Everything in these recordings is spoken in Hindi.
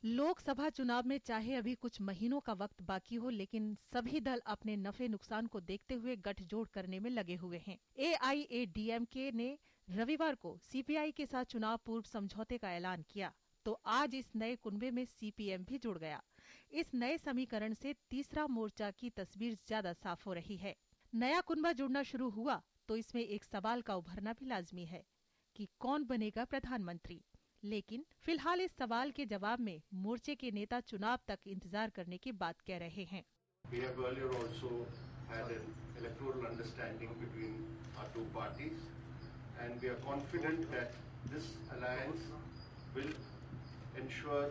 लोकसभा चुनाव में चाहे अभी कुछ महीनों का वक्त बाकी हो, लेकिन सभी दल अपने नफे नुकसान को देखते हुए गठजोड़ करने में लगे हुए हैं। AIADMK ने रविवार को CPI के साथ चुनाव पूर्व समझौते का ऐलान किया, तो आज इस नए कुनबे में CPM भी जुड़ गया। इस नए समीकरण से तीसरा मोर्चा की तस्वीर ज्यादा साफ हो रही है। नया कुनबा जुड़ना शुरू हुआ तो इसमें एक सवाल का उभरना भी लाजमी है कि कौन बनेगा प्रधानमंत्री। लेकिन फिलहाल इस सवाल के जवाब में मोर्चे के नेता चुनाव तक इंतजार करने की बात कह रहे हैं। We have earlier also had an electoral understanding between our two parties, and we are confident that this alliance will ensure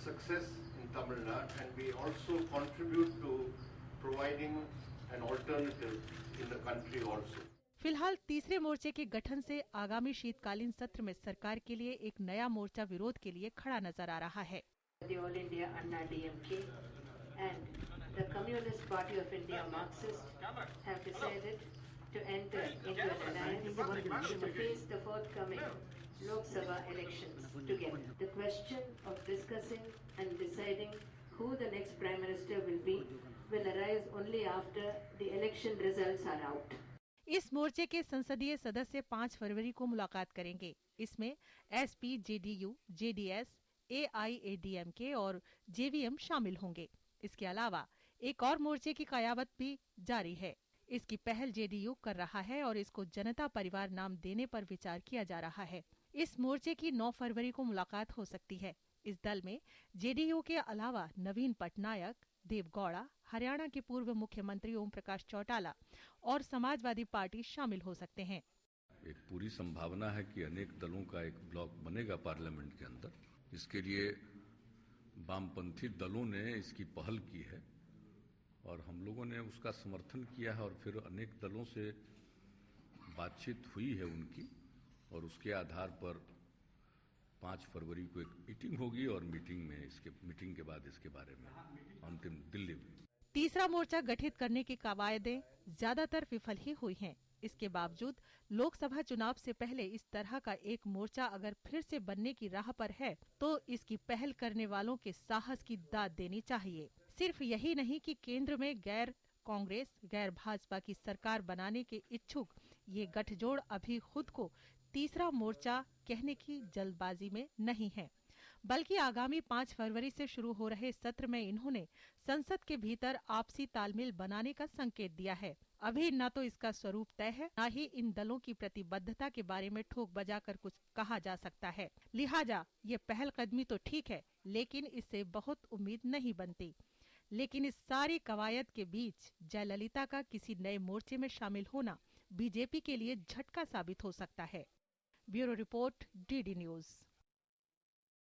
success in Tamil Nadu, and we also contribute to providing an alternative in the country also. फिलहाल तीसरे मोर्चे के गठन से आगामी शीतकालीन सत्र में सरकार के लिए एक नया मोर्चा विरोध के लिए खड़ा नजर आ रहा है। All India Anna DMK and the Communist Party of India Marxist have decided to enter into an alliance to face the forthcoming Lok Sabha elections together. The question of discussing and deciding who the next Prime Minister will be will arise only after the election results are out. इस मोर्चे के संसदीय सदस्य 5 फरवरी को मुलाकात करेंगे। इसमें SP, JDU, JDS, AIADMK और JVM शामिल होंगे। इसके अलावा एक और मोर्चे की कयामत भी जारी है। इसकी पहल JDU कर रहा है और इसको जनता परिवार नाम देने पर विचार किया जा रहा है। इस मोर्चे की 9 फरवरी को मुलाकात हो सकती है। इस दल में JDU के अलावा नवीन पटनायक, देवगौड़ा, हरियाणा के पूर्व मुख्यमंत्री ओम प्रकाश चौटाला और समाजवादी पार्टी शामिल हो सकते हैं। एक पूरी संभावना है कि अनेक दलों का एक ब्लॉक बनेगा पार्लियामेंट के अंदर। इसके लिए वामपंथी दलों ने इसकी पहल की है और हम लोगों ने उसका समर्थन किया है और फिर अनेक दलों से बातचीत हुई है उनकी, और उसके आधार पर 5 फरवरी को एक मीटिंग होगी और मीटिंग के बाद इसके बारे में अंतिम दिल्ली में। तीसरा मोर्चा गठित करने की कवायदें ज्यादातर विफल ही हुई हैं। इसके बावजूद लोकसभा चुनाव से पहले इस तरह का एक मोर्चा अगर फिर से बनने की राह पर है तो इसकी पहल करने वालों के साहस की दाद देनी चाहिए। सिर्फ यही नहीं कि केंद्र में गैर कांग्रेस, गैर भाजपा की सरकार बनाने के इच्छुक ये गठजोड़ अभी खुद को तीसरा मोर्चा कहने की जल्दबाजी में नहीं है, बल्कि आगामी 5 फरवरी से शुरू हो रहे सत्र में इन्होंने संसद के भीतर आपसी तालमेल बनाने का संकेत दिया है। अभी न तो इसका स्वरूप तय है, न ही इन दलों की प्रतिबद्धता के बारे में ठोक बजाकर कुछ कहा जा सकता है। लिहाजा ये पहल कदमी तो ठीक है, लेकिन इससे बहुत उम्मीद नहीं बनती। लेकिन इस सारी कवायद के बीच जयललिता का किसी नए मोर्चे में शामिल होना बीजेपी के लिए झटका साबित हो सकता है। Bureau report, DD news.